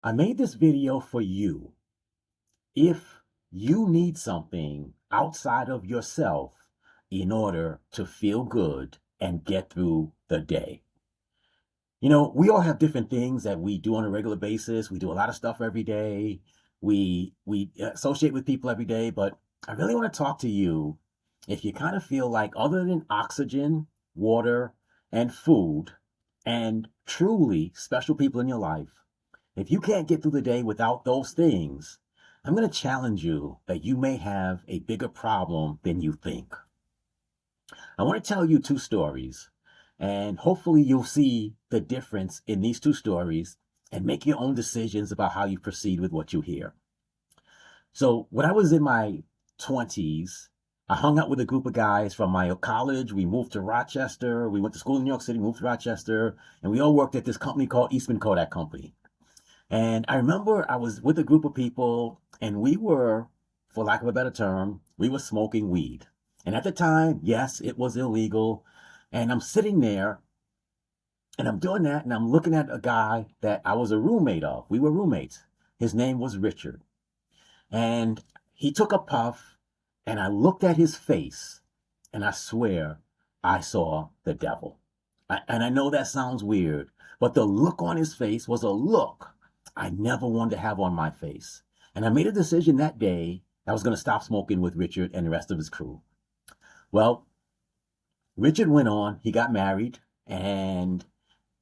I made this video for you. If you need something outside of yourself in order to feel good and get through the day. We all have different things that we do on a regular basis. We do a lot of stuff every day. We associate with people every day, but I really want to talk to you if you kind of feel like other than oxygen, water, and food, and truly special people in your life, if you can't get through the day without those things, I'm going to challenge you that you may have a bigger problem than you think. I want to tell you two stories, and hopefully you'll see the difference in these two stories and make your own decisions about how you proceed with what you hear. So, when I was in my 20s, I hung out with a group of guys from my college. We moved to Rochester. We went to school in New York City, moved to Rochester, and we all worked at this company called Eastman Kodak Company. And I remember I was with a group of people and we were, for lack of a better term, we were smoking weed. And at the time, yes, it was illegal. And I'm sitting there and I'm doing that and I'm looking at a guy that I was a roommate of. We were roommates. His name was Richard. And he took a puff and I looked at his face and I swear I saw the devil. And I know that sounds weird, but the look on his face was a look I never wanted to have on my face. And I made a decision that day I was going to stop smoking with Richard and the rest of his crew. Well, Richard went on, he got married, and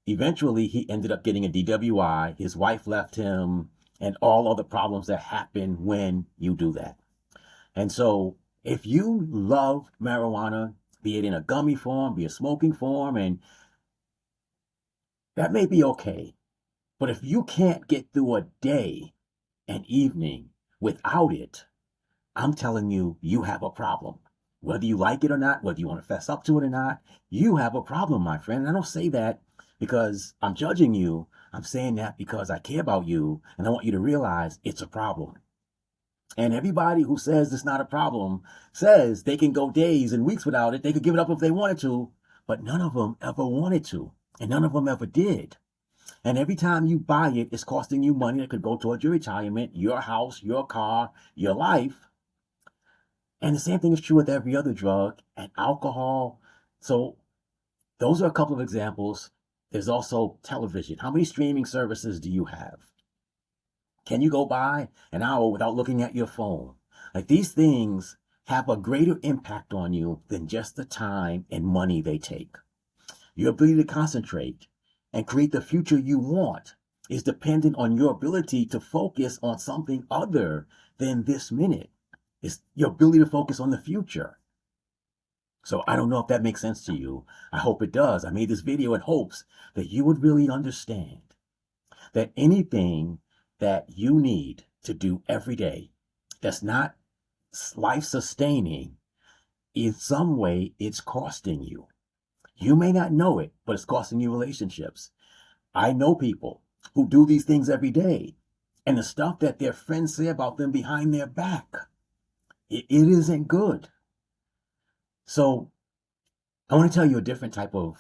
eventually he ended up getting a DWI. His wife left him, and all other problems that happen when you do that. And so, if you love marijuana, be it in a gummy form, be it smoking form, and that may be okay. But if you can't get through a day, an evening without it, I'm telling you, you have a problem. Whether you like it or not, whether you want to fess up to it or not, you have a problem, my friend. And I don't say that because I'm judging you. I'm saying that because I care about you and I want you to realize it's a problem. And everybody who says it's not a problem says they can go days and weeks without it. They could give it up if they wanted to, but none of them ever wanted to. And none of them ever did. And every time you buy it, it's costing you money that could go towards your retirement, your house, your car, your life. And the same thing is true with every other drug and alcohol. So those are a couple of examples. There's also television. How many streaming services do you have? Can you go by an hour without looking at your phone? Like, these things have a greater impact on you than just the time and money they take. Your ability to concentrate and create the future you want is dependent on your ability to focus on something other than this minute. It's your ability to focus on the future. So I don't know if that makes sense to you. I hope it does. I made this video in hopes that you would really understand that anything that you need to do every day that's not life sustaining, in some way it's costing you. You may not know it, but it's costing you relationships. I know people who do these things every day, and the stuff that their friends say about them behind their back, it isn't good. So I want to tell you a different type of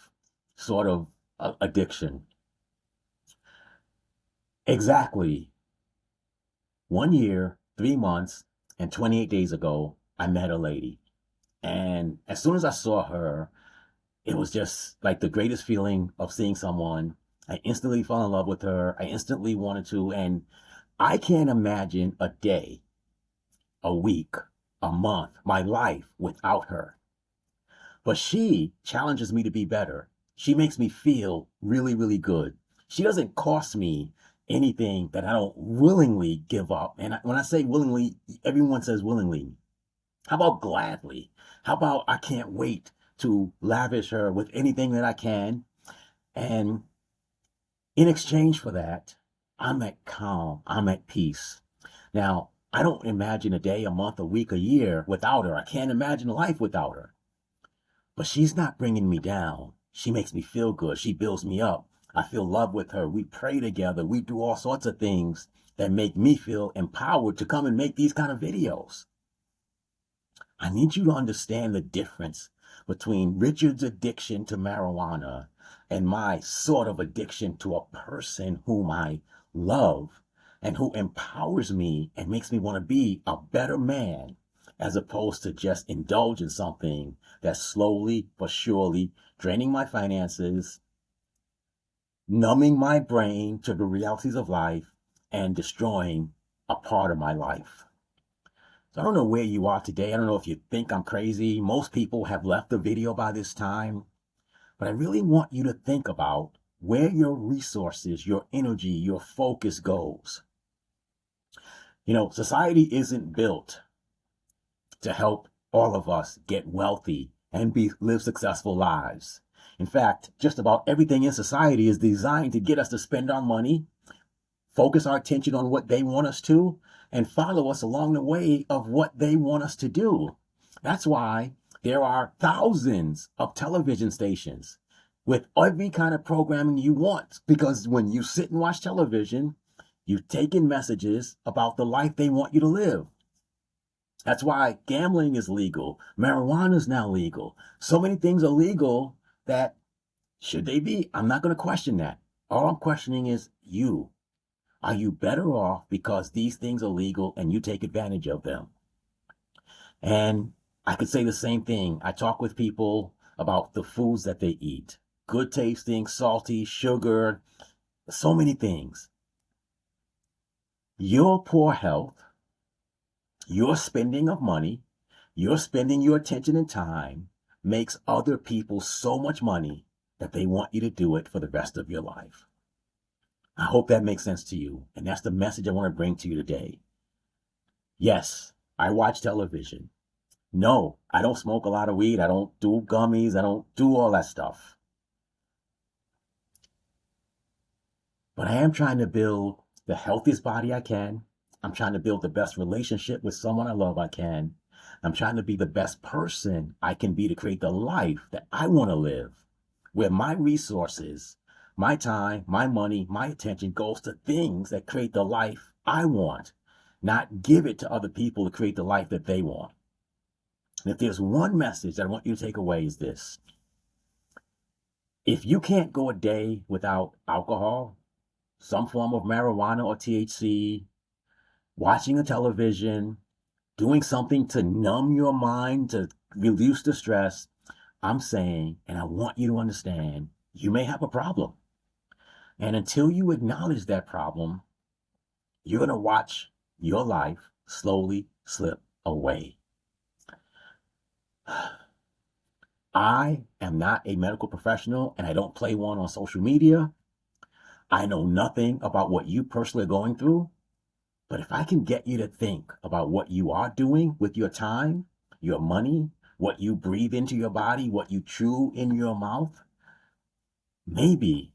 sort of addiction. Exactly 1 year, 3 months, and 28 days ago, I met a lady. And as soon as I saw her, it was just like the greatest feeling of seeing someone. I instantly fell in love with her. I instantly wanted to. And I can't imagine a day, a week, a month, my life without her. But she challenges me to be better. She makes me feel really, really good. She doesn't cost me anything that I don't willingly give up. And when I say willingly, everyone says willingly. How about gladly? How about I can't wait to lavish her with anything that I can? And in exchange for that, I'm at calm. I'm at peace. Now, I don't imagine a day, a month, a week, a year without her. I can't imagine life without her. But she's not bringing me down. She makes me feel good. She builds me up. I feel love with her. We pray together. We do all sorts of things that make me feel empowered to come and make these kind of videos. I need you to understand the difference between Richard's addiction to marijuana and my sort of addiction to a person whom I love and who empowers me and makes me want to be a better man, as opposed to just indulge in something that's slowly but surely draining my finances, numbing my brain to the realities of life, and destroying a part of my life. So I don't know where you are today. I don't know if you think I'm crazy. Most people have left the video by this time, but I really want you to think about where your resources, your energy, your focus goes. You know, society isn't built to help all of us get wealthy and live successful lives. In fact, just about everything in society is designed to get us to spend our money, focus our attention on what they want us to, and follow us along the way of what they want us to do. That's why there are thousands of television stations with every kind of programming you want, because when you sit and watch television, you've taken messages about the life they want you to live. That's why gambling is legal. Marijuana is now legal. So many things are legal that, should they be? I'm not going to question that. All I'm questioning is you. Are you better off because these things are legal and you take advantage of them? And I could say the same thing. I talk with people about the foods that they eat. Good tasting, salty, sugar, so many things. Your poor health, your spending of money, your spending your attention and time makes other people so much money that they want you to do it for the rest of your life. I hope that makes sense to you. And that's the message I want to bring to you today. Yes, I watch television. No, I don't smoke a lot of weed. I don't do gummies. I don't do all that stuff. But I am trying to build the healthiest body I can. I'm trying to build the best relationship with someone I love I can. I'm trying to be the best person I can be to create the life that I want to live, where my resources, my time, my money, my attention goes to things that create the life I want, not give it to other people to create the life that they want. And if there's one message that I want you to take away is this: if you can't go a day without alcohol, some form of marijuana or THC, watching a television, doing something to numb your mind, to reduce the stress, I'm saying, and I want you to understand, you may have a problem. And until you acknowledge that problem, you're going to watch your life slowly slip away. I am not a medical professional, and I don't play one on social media. I know nothing about what you personally are going through. But if I can get you to think about what you are doing with your time, your money, what you breathe into your body, what you chew in your mouth, maybe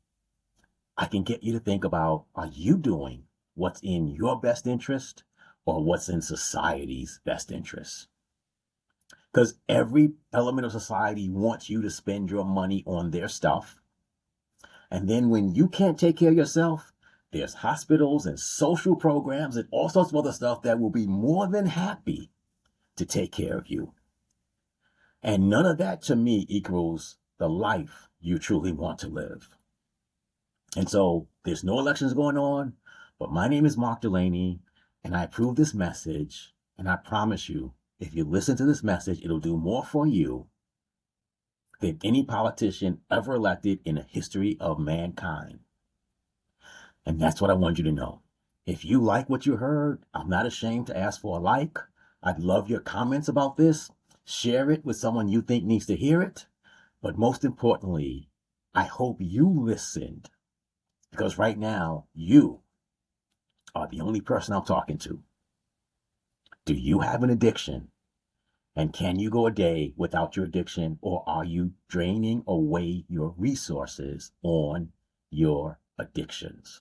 I can get you to think about, are you doing what's in your best interest or what's in society's best interest? Because every element of society wants you to spend your money on their stuff. And then when you can't take care of yourself, there's hospitals and social programs and all sorts of other stuff that will be more than happy to take care of you. And none of that to me equals the life you truly want to live. And so there's no elections going on, but my name is Mark Delaney, and I approve this message. And I promise you, if you listen to this message, it'll do more for you than any politician ever elected in the history of mankind. And that's what I want you to know. If you like what you heard, I'm not ashamed to ask for a like. I'd love your comments about this. Share it with someone you think needs to hear it. But most importantly, I hope you listened, because right now you are the only person I'm talking to. Do you have an addiction? And can you go a day without your addiction, or are you draining away your resources on your addictions?